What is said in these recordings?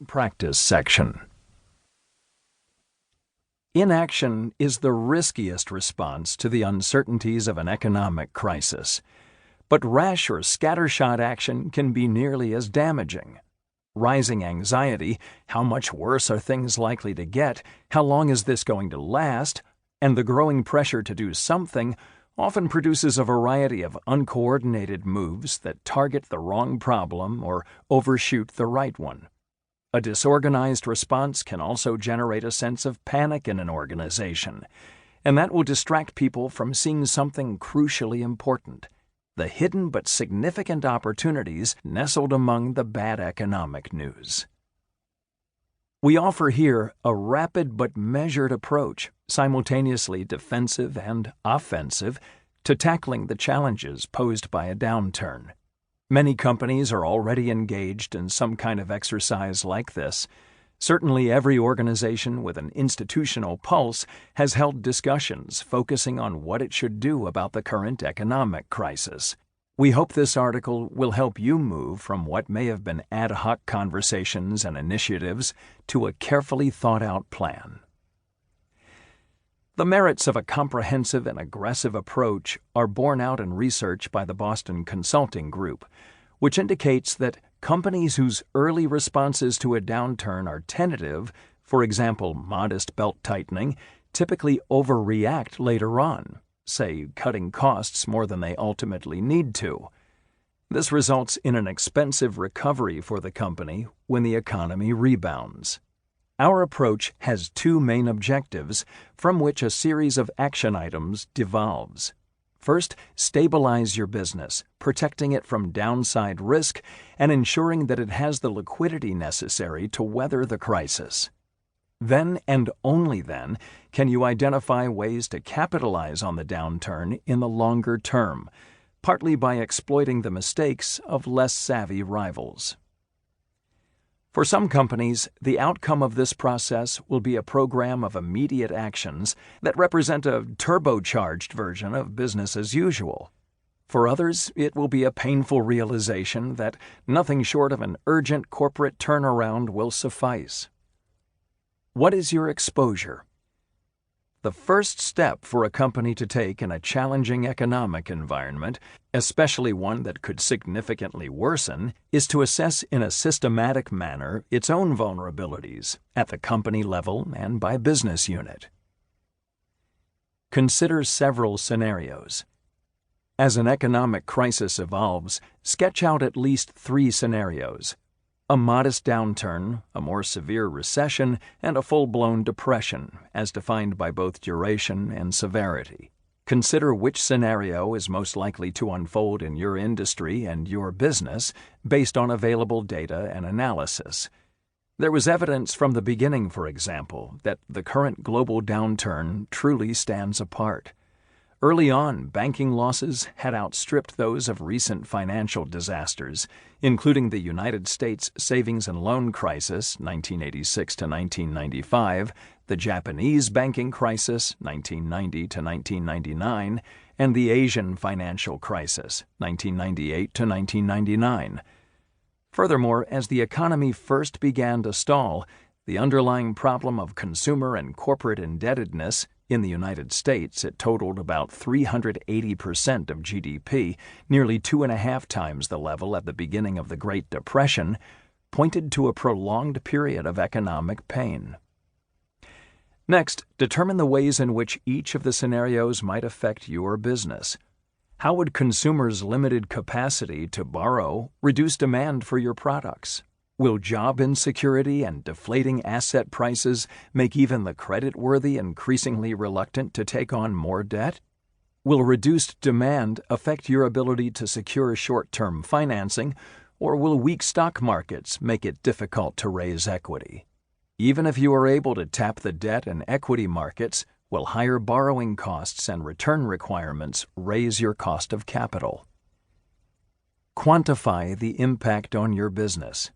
Practice section. Inaction is the riskiest response to the uncertainties of an economic crisis, but rash or scattershot action can be nearly as damaging. Rising anxiety, how much worse are things likely to get, how long is this going to last, and the growing pressure to do something often produces a variety of uncoordinated moves that target the wrong problem or overshoot the right one. A disorganized response can also generate a sense of panic in an organization, and that will distract people from seeing something crucially important: the hidden but significant opportunities nestled among the bad economic news. We offer here a rapid but measured approach, simultaneously defensive and offensive, to tackling the challenges posed by a downturn. Many companies are already engaged in some kind of exercise like this. Certainly every organization with an institutional pulse has held discussions focusing on what it should do about the current economic crisis. We hope this article will help you move from what may have been ad hoc conversations and initiatives to a carefully thought-out plan. The merits of a comprehensive and aggressive approach are borne out in research by the Boston Consulting Group, which indicates that companies whose early responses to a downturn are tentative, for example, modest belt-tightening, typically overreact later on, say cutting costs more than they ultimately need to. This results in an expensive recovery for the company when the economy rebounds. Our approach has two main objectives from which a series of action items devolves. First, stabilize your business, protecting it from downside risk and ensuring that it has the liquidity necessary to weather the crisis. Then, and only then, can you identify ways to capitalize on the downturn in the longer term, partly by exploiting the mistakes of less savvy rivals. For some companies, the outcome of this process will be a program of immediate actions that represent a turbocharged version of business as usual. For others, it will be a painful realization that nothing short of an urgent corporate turnaround will suffice. What is your exposure? The first step for a company to take in a challenging economic environment, especially one that could significantly worsen, is to assess in a systematic manner its own vulnerabilities at the company level and by business unit. Consider several scenarios. As an economic crisis evolves, sketch out at least 3 scenarios: a modest downturn, a more severe recession, and a full-blown depression, as defined by both duration and severity. Consider which scenario is most likely to unfold in your industry and your business based on available data and analysis. There was evidence from the beginning, for example, that the current global downturn truly stands apart. Early on, banking losses had outstripped those of recent financial disasters, including the United States savings and loan crisis, 1986 to 1995, the Japanese banking crisis, 1990 to 1999, and the Asian financial crisis, 1998 to 1999. Furthermore, as the economy first began to stall, the underlying problem of consumer and corporate indebtedness — in the United States, it totaled about 380% of GDP, nearly 2.5 times the level at the beginning of the Great Depression — pointed to a prolonged period of economic pain. Next, determine the ways in which each of the scenarios might affect your business. How would consumers' limited capacity to borrow reduce demand for your products? Will job insecurity and deflating asset prices make even the credit-worthy increasingly reluctant to take on more debt? Will reduced demand affect your ability to secure short-term financing, or will weak stock markets make it difficult to raise equity? Even if you are able to tap the debt and equity markets, will higher borrowing costs and return requirements raise your cost of capital? Quantify the impact on your business.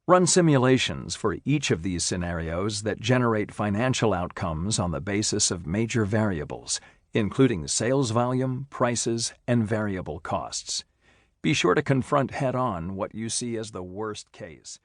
Run simulations for each of these scenarios that generate financial outcomes on the basis of major variables, including sales volume, prices, and variable costs. Be sure to confront head-on what you see as the worst case.